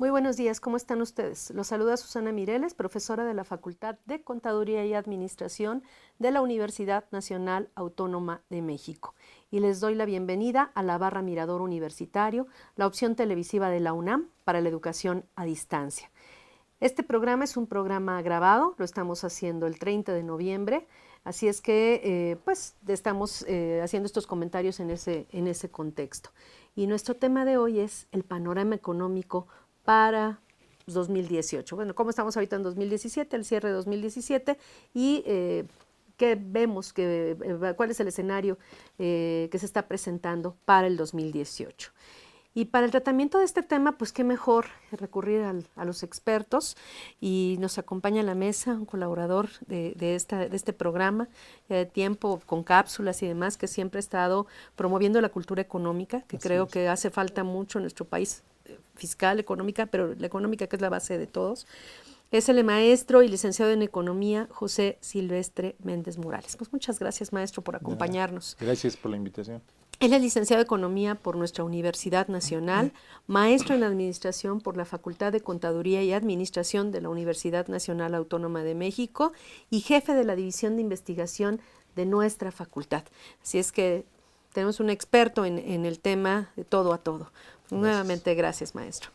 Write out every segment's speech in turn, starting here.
Muy buenos días, ¿cómo están ustedes? Los saluda Susana Mireles, profesora de la Facultad de Contaduría y Administración de la Universidad Nacional Autónoma de México. Y les doy la bienvenida a la barra Mirador Universitario, la opción televisiva de la UNAM para la educación a distancia. Este programa es un programa grabado, lo estamos haciendo el 30 de noviembre, así es que estamos haciendo estos comentarios en ese contexto. Y nuestro tema de hoy es el panorama económico para 2018. Bueno, ¿cómo estamos ahorita en 2017, el cierre de 2017? Y ¿qué vemos? ¿Cuál es el escenario que se está presentando para el 2018? Y para el tratamiento de este tema, pues qué mejor recurrir a los expertos, y nos acompaña en la mesa un colaborador de este programa de tiempo con cápsulas y demás, que siempre ha estado promoviendo la cultura económica, que creo que hace falta mucho en nuestro país, fiscal, económica, pero la económica, que es la base de todos. Es el maestro y licenciado en Economía, José Silvestre Méndez Morales. Pues muchas gracias, maestro, por acompañarnos. Gracias por la invitación. Él es licenciado en Economía por nuestra Universidad Nacional, maestro en Administración por la Facultad de Contaduría y Administración de la Universidad Nacional Autónoma de México y jefe de la División de Investigación de nuestra facultad. Así es que tenemos un experto en el tema de todo a todo. Nuevamente, gracias, maestro.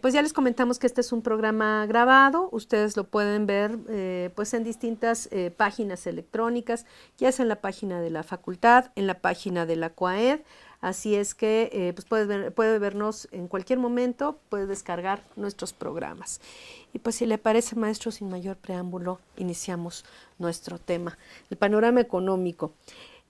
Pues ya les comentamos que este es un programa grabado, ustedes lo pueden ver en distintas páginas electrónicas, ya sea en la página de la facultad, en la página de la COAED, así es que puede vernos en cualquier momento, puede descargar nuestros programas. Y pues si le parece, maestro, sin mayor preámbulo, iniciamos nuestro tema, el panorama económico.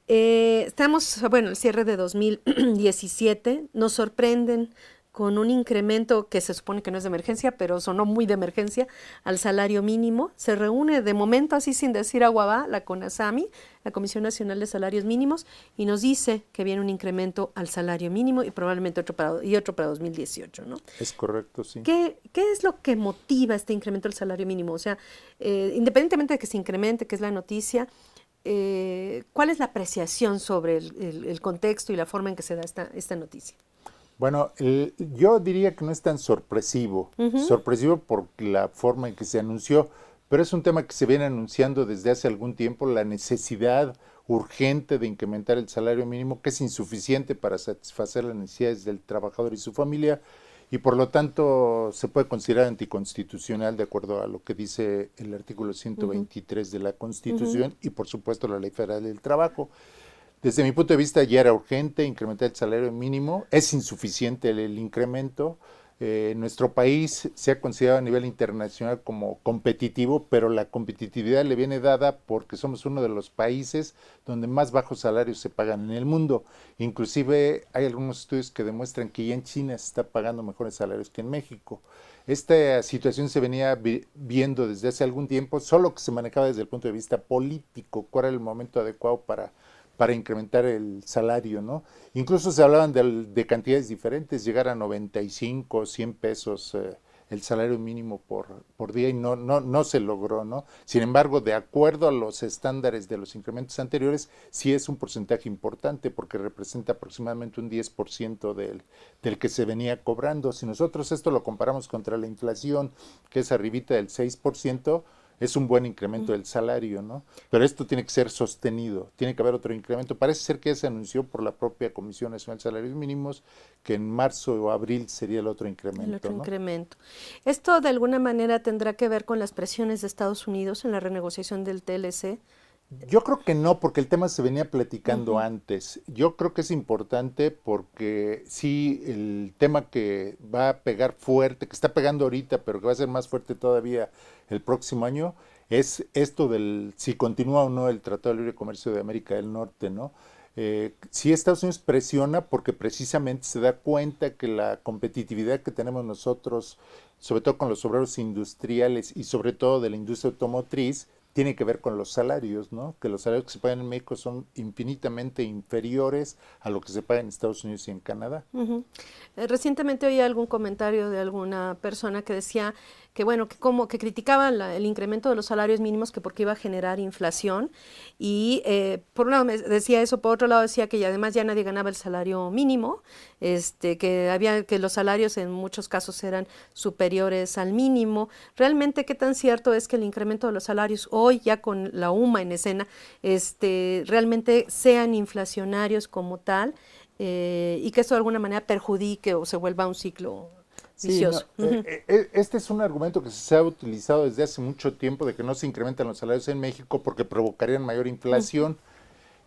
Estamos, el cierre de 2017, nos sorprenden con un incremento que se supone que no es de emergencia, pero sonó muy de emergencia, al salario mínimo. Se reúne de momento, así sin decir agua va, la CONASAMI, la Comisión Nacional de Salarios Mínimos, y nos dice que viene un incremento al salario mínimo y probablemente otro para 2018, ¿no? Es correcto, sí. ¿Qué es lo que motiva este incremento del salario mínimo? O sea, independientemente de que se incremente, que es la noticia, ¿cuál es la apreciación sobre el contexto y la forma en que se da esta noticia? Bueno, yo diría que no es tan sorpresivo, sorpresivo por la forma en que se anunció, pero es un tema que se viene anunciando desde hace algún tiempo, la necesidad urgente de incrementar el salario mínimo, que es insuficiente para satisfacer las necesidades del trabajador y su familia, y por lo tanto se puede considerar anticonstitucional de acuerdo a lo que dice el artículo 123 de la Constitución y por supuesto la Ley Federal del Trabajo. Desde mi punto de vista ya era urgente incrementar el salario mínimo, es insuficiente el incremento. Nuestro país se ha considerado a nivel internacional como competitivo, pero la competitividad le viene dada porque somos uno de los países donde más bajos salarios se pagan en el mundo. Inclusive hay algunos estudios que demuestran que ya en China se está pagando mejores salarios que en México. Esta situación se venía viendo desde hace algún tiempo, solo que se manejaba desde el punto de vista político, cuál era el momento adecuado para incrementar el salario, ¿no? Incluso se hablaban de cantidades diferentes, llegar a 95, 100 pesos el salario mínimo por día y no se logró, ¿no? Sin embargo, de acuerdo a los estándares de los incrementos anteriores, sí es un porcentaje importante porque representa aproximadamente un 10% del que se venía cobrando. Si nosotros esto lo comparamos contra la inflación, que es arribita del 6%, es un buen incremento del salario, ¿no? Pero esto tiene que ser sostenido, tiene que haber otro incremento. Parece ser que ya se anunció por la propia Comisión Nacional de Salarios Mínimos que en marzo o abril sería el otro incremento. El otro ¿no? incremento. ¿Esto de alguna manera tendrá que ver con las presiones de Estados Unidos en la renegociación del TLC? Yo creo que no, porque el tema se venía platicando antes. Yo creo que es importante porque sí, el tema que va a pegar fuerte, que está pegando ahorita, pero que va a ser más fuerte todavía el próximo año, es esto del si continúa o no el Tratado de Libre Comercio de América del Norte, ¿no? Sí, Estados Unidos presiona porque precisamente se da cuenta que la competitividad que tenemos nosotros, sobre todo con los obreros industriales y sobre todo de la industria automotriz, tiene que ver con los salarios, ¿no? Que los salarios que se pagan en México son infinitamente inferiores a lo que se paga en Estados Unidos y en Canadá. Recientemente oí algún comentario de alguna persona que decía bueno, que como que criticaban el incremento de los salarios mínimos que porque iba a generar inflación y por un lado me decía eso, por otro lado decía que además ya nadie ganaba el salario mínimo, que los salarios en muchos casos eran superiores al mínimo. Realmente, ¿qué tan cierto es que el incremento de los salarios hoy, ya con la UMA en escena, realmente sean inflacionarios como tal y que esto de alguna manera perjudique o se vuelva un ciclo vicioso? Sí, no, este es un argumento que se ha utilizado desde hace mucho tiempo de que no se incrementan los salarios en México porque provocarían mayor inflación.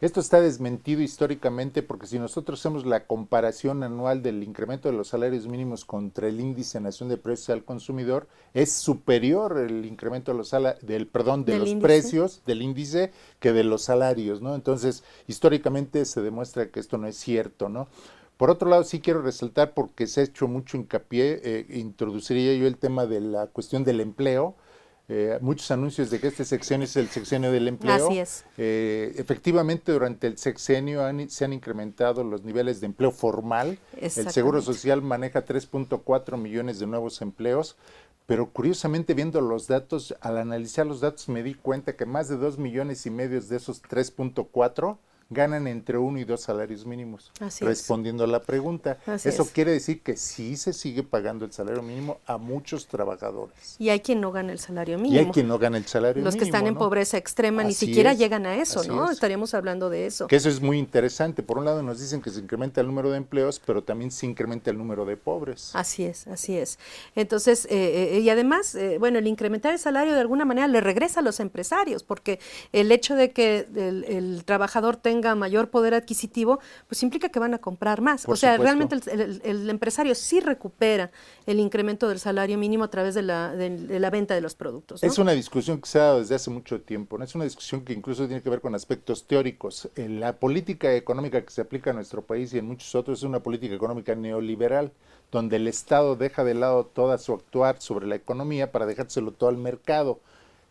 Esto está desmentido históricamente porque si nosotros hacemos la comparación anual del incremento de los salarios mínimos contra el índice nacional de precios al consumidor, es superior el incremento de de los precios del índice que de los salarios, ¿no? Entonces, históricamente se demuestra que esto no es cierto, ¿no? Por otro lado, sí quiero resaltar, porque se ha hecho mucho hincapié, introduciría yo el tema de la cuestión del empleo. Muchos anuncios de que este sexenio es el sexenio del empleo. Así es. Efectivamente, durante el sexenio se han incrementado los niveles de empleo formal. El Seguro Social maneja 3.4 millones de nuevos empleos, pero curiosamente viendo los datos, al analizar los datos me di cuenta que más de 2,5 millones de esos 3.4 ganan entre 1 y 2 salarios mínimos. Así respondiendo a la pregunta. Así Eso es. quiere decir que sí se sigue pagando el salario mínimo a muchos trabajadores. Y hay quien no gana el salario mínimo. Y hay quien no gana el salario Los mínimo. Los que están en pobreza extrema ni siquiera llegan a eso, ¿no? Estaríamos hablando de eso. Que eso es muy interesante. Por un lado nos dicen que se incrementa el número de empleos, pero también se incrementa el número de pobres. Así es, así es. Entonces, y además, bueno, el incrementar el salario de alguna manera le regresa a los empresarios, porque el hecho de que el trabajador tenga mayor poder adquisitivo, pues implica que van a comprar más. Por o sea, supuesto. realmente el empresario sí recupera el incremento del salario mínimo a través de la venta de los productos, ¿no? Es una discusión que se ha dado desde hace mucho tiempo, ¿no? Es una discusión que incluso tiene que ver con aspectos teóricos. La política económica que se aplica en nuestro país y en muchos otros es una política económica neoliberal, donde el Estado deja de lado todo su actuar sobre la economía para dejárselo todo al mercado.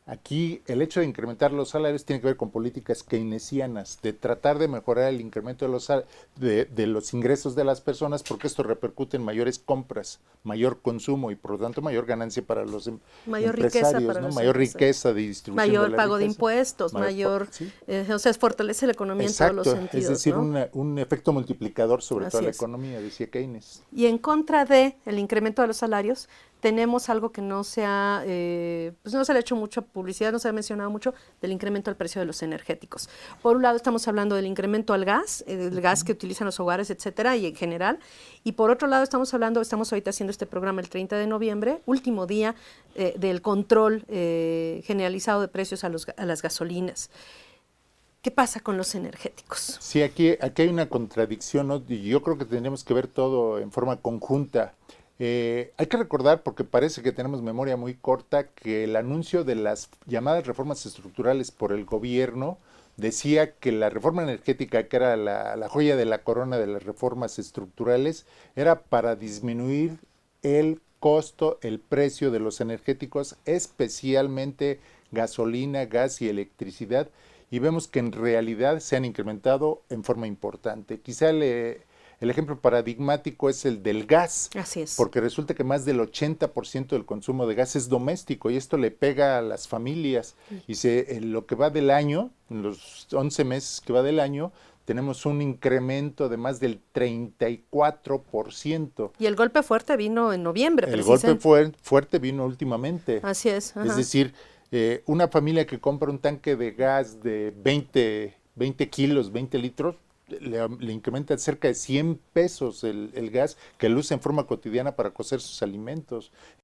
Aquí el hecho de incrementar los salarios tiene que ver con políticas keynesianas, de tratar de mejorar el incremento de los ingresos de las personas, porque esto repercute en mayores compras, mayor consumo y por lo tanto mayor ganancia para los empresarios, ¿no? Mayor riqueza de distribución mayor de la pago riqueza. De impuestos, ¿sí? O sea, fortalece la economía. Exacto, en todos los sentidos. Es decir, ¿no? un efecto multiplicador sobre Así toda la es. economía, decía Keynes. Y en contra del incremento de los salarios, tenemos algo que no se ha, pues no se le ha hecho mucha publicidad, no se ha mencionado mucho, del incremento del precio de los energéticos. Por un lado estamos hablando del incremento al gas, el gas que utilizan los hogares, etcétera, y en general, y por otro lado estamos ahorita haciendo este programa el 30 de noviembre, último día del control generalizado de precios a las gasolinas. ¿Qué pasa con los energéticos? Sí, aquí hay una contradicción, ¿no? Y yo creo que tendríamos que ver todo en forma conjunta. Hay que recordar, porque parece que tenemos memoria muy corta, que el anuncio de las llamadas reformas estructurales por el gobierno decía que la reforma energética, que era la joya de la corona de las reformas estructurales, era para disminuir el costo, el precio de los energéticos, especialmente gasolina, gas y electricidad, y vemos que en realidad se han incrementado en forma importante. Quizá el ejemplo paradigmático es el del gas. Así es. Porque resulta que más del 80% del consumo de gas es doméstico y esto le pega a las familias. Y en lo que va del año, en los 11 meses que va del año, tenemos un incremento de más del 34%. Y el golpe fuerte vino en noviembre. El golpe fuerte vino últimamente. Así es. Ajá. Es decir, una familia que compra un tanque de gas de 20 kilos, 20 litros, le incrementa cerca de 100 pesos el gas que él usa en forma cotidiana para cocer sus alimentos.